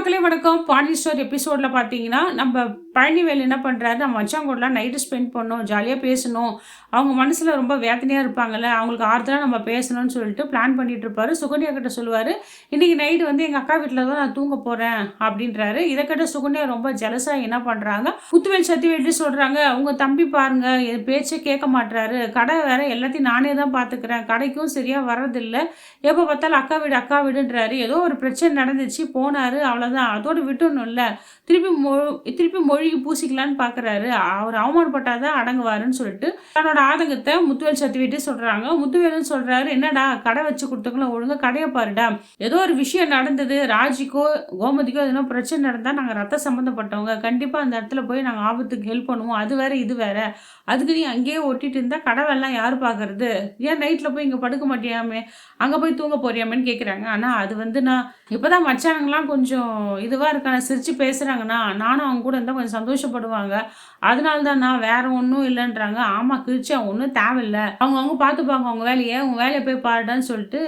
மக்களே வணக்கம். பாண்டி ஸ்டோர் எபிசோட்ல பார்த்தீங்கன்னா, நம்ம பழனிவேல் என்ன பண்றாரு, நம்ம மச்சான் கூடலாம் நைட்டு ஸ்பெண்ட் பண்ணணும், ஜாலியா பேசணும். அவங்க மனசுல ரொம்ப வேதனையா இருப்பாங்கல்ல, அவங்களுக்கு ஆறுதலா நம்ம பேசணும்னு சொல்லிட்டு பிளான் பண்ணிட்டு இருப்பாரு. சுகன்யா கிட்ட சொல்லுவாரு, "இன்னைக்கு நைட்டு வந்து எங்க அக்கா வீட்ல தான் நான் தூங்க போறேன்" அப்படின்றாரு. இத கேட்ட சுகன்யா ரொம்ப ஜெலஸா என்ன பண்றாங்க, முத்துவேல் சத்திவேல்ட்டு சொல்றாங்க, "உங்க தம்பி பாருங்க, என் பேச்சே கேட்க மாட்றாரு. கடை வேற எல்லாத்தையும் நானே தான் பார்த்துக்கிறேன். கடைக்கும் சரியா வர்றதில்ல. எப்ப பார்த்தாலும் அக்கா வீடு, அக்கா வீடுன்றாரு. ஏதோ ஒரு பிரச்சனை நடந்துச்சு, போனாரு. அவ்வளோதான். அதோட விட்டுடணும்ல. திருப்பி மொழிக்கு பூசிக்கலான்னு பார்க்குறாரு. அவர் அவமானப்பட்டா தான் அடங்குவாருன்னு சொல்லிட்டு, தன்னோட ஆதங்கத்த முத்துவேல் சத்திவிட்டு சொல்றாங்க. முத்துவேலுன்னு சொல்றாரு, "என்னடா கடை வச்சு குடுத்தவங்கள ஒழுங்கா கடைய பாருடா. ஏதோ ஒரு விஷயம் நடந்தது. ராஜிக்கோ, கோமதிக்கோ எதுனா பிரச்சனை நடந்தா நாங்க ரத்த சம்மந்தப்பட்டவங்க. கண்டிப்பா அந்த இடத்துல போய் நாங்க ஆபத்துக்கு ஹெல்ப் பண்ணுவோம். அது வேற, இது வேற. அதுக்கு நீ அங்கேயே ஒட்டிட்டு இருந்தா கடை வேலைலாம் யாரு பார்க்கறது? ஏன் நைட்ல போய் இங்க படுக்க மாட்டியாமே? அங்க போய் தூங்க போறியாமேன்னு?" கேட்குறாங்க. ஆனா அது வந்து நான் இப்பதான் மச்சானுங்கலாம் கொஞ்சம் இதுவா இருக்காங்க, சிரிச்சு பேசுறாங்கன்னா, நானும் அவங்க கூட இருந்தா கொஞ்சம் சந்தோஷப்படுவாங்க. அதனால தான் நான் வேற ஒண்ணும் இல்லன்றாங்க. ஆமா கிழிச்சா ஒண்ணும் தேவையில்ல. அவங்கவங்க பார்த்துப்பாங்க அவங்க வேலைய. உன் வேலைய போய் பாருடான்னு சொல்லிட்டு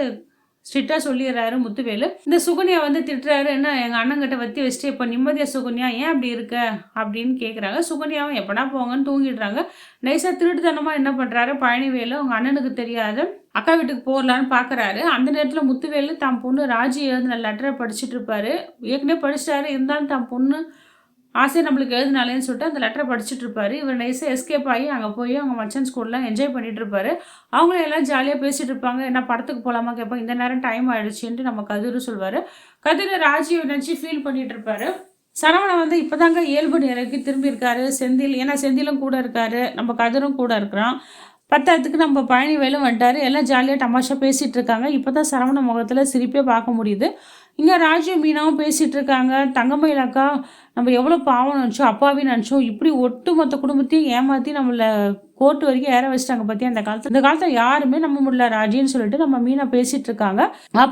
ஸ்ட்ரிக்ட்டா சொல்லிர்றாரு முத்துவேலு. இந்த சுகன்யா வந்து திட்டுறாரு. "என்ன எங்க அண்ணங்கிட்ட வத்தி வச்சுட்டு இப்ப நிம்மதியா சுகன்யா? ஏன் அப்படி இருக்க?" அப்படின்னு கேட்குறாங்க. சுகன்யாவும் எப்படா போங்கன்னு தூங்கிடுறாங்க. நைஸா திருட்டுத்தனமா என்ன பண்றாரு பழனிவேலு, அவங்க அண்ணனுக்கு தெரியாத அக்கா வீட்டுக்கு போகலான்னு பார்க்குறாரு. அந்த நேரத்துல முத்துவேலு தான் பொண்ணு ராஜி எழுதின லெட்டர படிச்சுட்டு இருப்பாரு. ஏற்கனவே படிச்சுட்டாரு. இருந்தாலும் தான் பொண்ணு ஆசையா நம்மளுக்கு எழுதினாலேன்னு சொல்லிட்டு அந்த லெட்டர படிச்சுட்டு இருப்பாரு. இவர் நைஸா எஸ்கேப் ஆகி அங்க போய் அவங்க மச்சான்ஸ் கூடலாம் என்ஜாய் பண்ணிட்டு இருப்பாரு. அவங்களும் எல்லாம் ஜாலியா பேசிட்டு இருப்பாங்க. "என்ன படத்துக்கு போலாமா?" கேட்பாங்க. "இந்த நேரம் டைம் ஆயிடுச்சுன்ட்டு" நம்ம கதிரு சொல்வாரு. கதிரு ராஜிய நினைச்சு ஃபீல் பண்ணிட்டு இருப்பாரு. சரவணன் வந்து இப்பதாங்க இயல்பு நிலைக்கு திரும்பியிருக்காரு. செந்தில் ஏன்னா செந்திலும் கூட இருக்காரு. நம்ம கதிரும் கூட இருக்கிறான். பத்தாததுக்கு நம்ம பழனிவேலும் வந்துட்டாரு. எல்லாம் ஜாலியா தமாஷா பேசிட்டு இருக்காங்க. இப்பதான் சரவணன் முகத்துல சிரிப்பே பார்க்க முடியுது. இங்க ராஜும் மீனாவும் பேசிட்டு இருக்காங்க. "தங்கமயில் அக்கா, நம்ம எவ்வளோ பாவம் நினச்சோம், அப்பாவின்னு நினச்சோம். இப்படி ஒட்டுமொத்த குடும்பத்தையும் ஏமாத்தி நம்மள கோர்ட் வரைக்கும் ஏற வச்சுட்டாங்க பார்த்தியா இந்த காலத்துல. இந்த காலத்துல யாருமே நம்ப முடியல ராஜின்னு" சொல்லிட்டு நம்ம மீனா பேசிட்டு இருக்காங்க.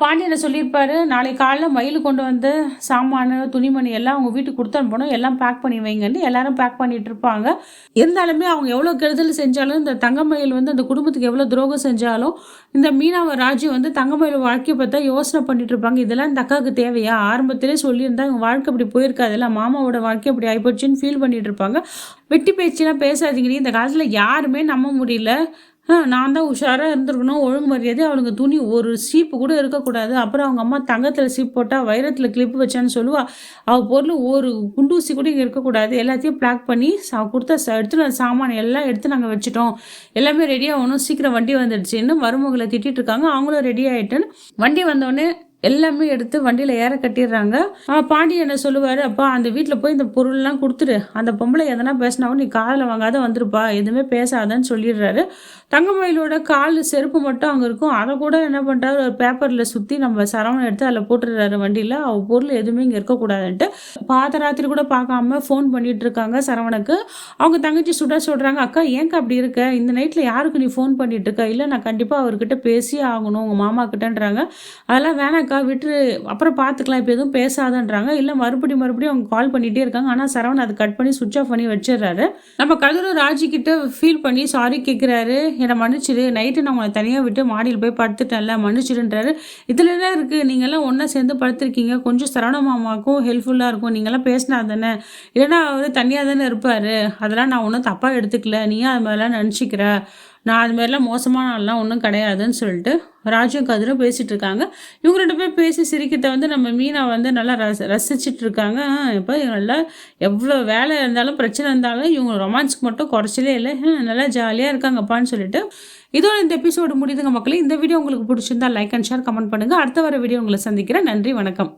பாண்டியனை சொல்லியிருப்பாரு, "நாளைக்கு காலைல மயில் கொண்டு வந்து சாமானு, துணிமணி எல்லாம் அவங்க வீட்டுக்கு கொடுத்து அனுப்பணும். எல்லாம் பேக் பண்ணி வைங்கன்னு." எல்லாரும் பேக் பண்ணிட்டு இருப்பாங்க. இருந்தாலுமே அவங்க எவ்வளோ கெடுதல் செஞ்சாலும், இந்த தங்கமயில் வந்து அந்த குடும்பத்துக்கு எவ்வளோ துரோகம் செஞ்சாலும், இந்த மீனாவை ராஜி வந்து தங்கமயில் வாழ்க்கையை பார்த்தா யோசனை பண்ணிட்டு இருப்பாங்க. இதெல்லாம் இந்த அக்காவுக்கு தேவையா? ஆரம்பத்திலே சொல்லியிருந்தா இவங்க வாழ்க்கை அப்படி போயிருக்காதுல்ல, மாமாவோட வாழ்க்கை அப்படி ஆகிப்போச்சுன்னு ஃபீல் பண்ணிட்டு இருப்பாங்க. வெட்டி பேச்சுலாம் பேசாதீங்கடி, இந்த காலத்தில் யாருமே நம்ப முடியல. நான் தான் உஷாராக இருந்திருக்கணும். ஒழுங்கு மரியாதை அவளுங்க துணி ஒரு சீப்பு கூட இருக்கக்கூடாது. அப்புறம் அவங்க அம்மா தங்கத்தில் சீப் போட்டால் வைரத்தில் கிளிப்பு வச்சான்னு சொல்லுவா. அவள் பொருள் ஒரு குண்டூசி கூட இங்கே இருக்கக்கூடாது. எல்லாத்தையும் பேக் பண்ணி கொடுத்த எடுத்துகிட்டு வந்த சாமான் எல்லாம் எடுத்து நாங்கள் வச்சுட்டோம். எல்லாமே ரெடி ஆகணும். சீக்கிரம் வண்டி வந்துடுச்சுன்னு மருமகளை திட்டிட்டு இருக்காங்க. அவங்களும் ரெடி ஆகிட்டுன்னு வண்டி வந்தோடனே எல்லாமே எடுத்து வண்டியில் ஏற கட்டிடுறாங்க. பாண்டியன் என்ன சொல்லுவார், "அப்பா அந்த வீட்டில் போய் இந்த பொருள்லாம் கொடுத்துரு. அந்த பொம்பளை எதனா பேசினாவும் நீ காதில் வாங்காத வந்துருப்பா, எதுவுமே பேசாதன்னு சொல்லிடுறாரு." தங்கமயிலோட கால் செருப்பு மட்டும் அங்கே இருக்கும். அதை கூட என்ன பண்ணுறாரு, ஒரு பேப்பரில் சுற்றி நம்ம சரவணன் எடுத்து அதில் போட்டுடுறாரு வண்டியில். அவள் பொருள் எதுவுமே இங்கே இருக்கக்கூடாதுன்ட்டு. பாதராத்திரி கூட பார்க்காம ஃபோன் பண்ணிட்டு இருக்காங்க சரவணுக்கு. அவங்க தங்கச்சி சுட சொல்கிறாங்க, "அக்கா ஏன்க்கா அப்படி இருக்க? இந்த நைட்டில் யாருக்கு நீ ஃபோன் பண்ணிட்டு இருக்க?" "இல்லை நான் கண்டிப்பாக அவர்கிட்ட பேசியே ஆகணும் உங்கள் மாமா கிட்டன்றாங்க." "அதெல்லாம் வேணாக்கா விட்டுரு, அப்புறம் பார்த்துக்கலாம், இப்போ எதுவும் பேசாதன்றாங்க." இல்லை மறுபடியும் அவங்க கால் பண்ணிகிட்டே இருக்காங்க. ஆனால் சரவணன் அதை கட் பண்ணி சுவிட்ச் ஆஃப் பண்ணி வச்சிடுறாரு. நம்ம கதிரும் ராஜி கிட்ட ஃபீல் பண்ணி சாரி கேட்குறாரு. "என்னை மன்னிச்சிடு, நைட்டு நான் உங்களை தனியாக விட்டு மாடியில் போய் படுத்துட்டேன்ல, மன்னிச்சிடுன்றாரு." "இதில் தான் இருக்குது, நீங்கள்லாம் ஒன்றா சேர்ந்து படுத்துருக்கீங்க, கொஞ்சம் சரவண மாமாவுக்கும் ஹெல்ப்ஃபுல்லாக இருக்கும், நீங்கள்லாம் பேசினா தானே, இல்லைன்னா அவர் தனியாக தானே இருப்பார். அதெல்லாம் நான் ஒன்றும் தப்பாக எடுத்துக்கல, நீயா அது மாதிரிலாம் நினச்சிக்கிற, நான் அது மாதிரிலாம் மோசமான ஆள்லாம் ஒன்றும் கிடையாதுன்னு" சொல்லிட்டு ராஜும் கதிரும் பேசிகிட்டு இருக்காங்க. இவங்க 2 பேர் பேசி சிரிக்கிறத வந்து நம்ம மீனா வந்து நல்லா ரசிச்சிட்டு இருக்காங்க. இப்போ நல்லா எவ்வளோ வேலை இருந்தாலும் பிரச்சனை இருந்தாலும் இவங்க ரொமான்ஸ்க்கு மட்டும் குறைச்சலே இல்லை. நல்லா ஜாலியாக இருக்காங்கப்பான்னு சொல்லிட்டு இதோட இந்த எபிசோடு முடியுதுங்க மக்களே. இந்த வீடியோ உங்களுக்கு பிடிச்சிருந்தா லைக் அண்ட் ஷேர் கமெண்ட் பண்ணுங்கள். அடுத்த வர வீடியோ உங்களை சந்திக்கிறேன். நன்றி, வணக்கம்.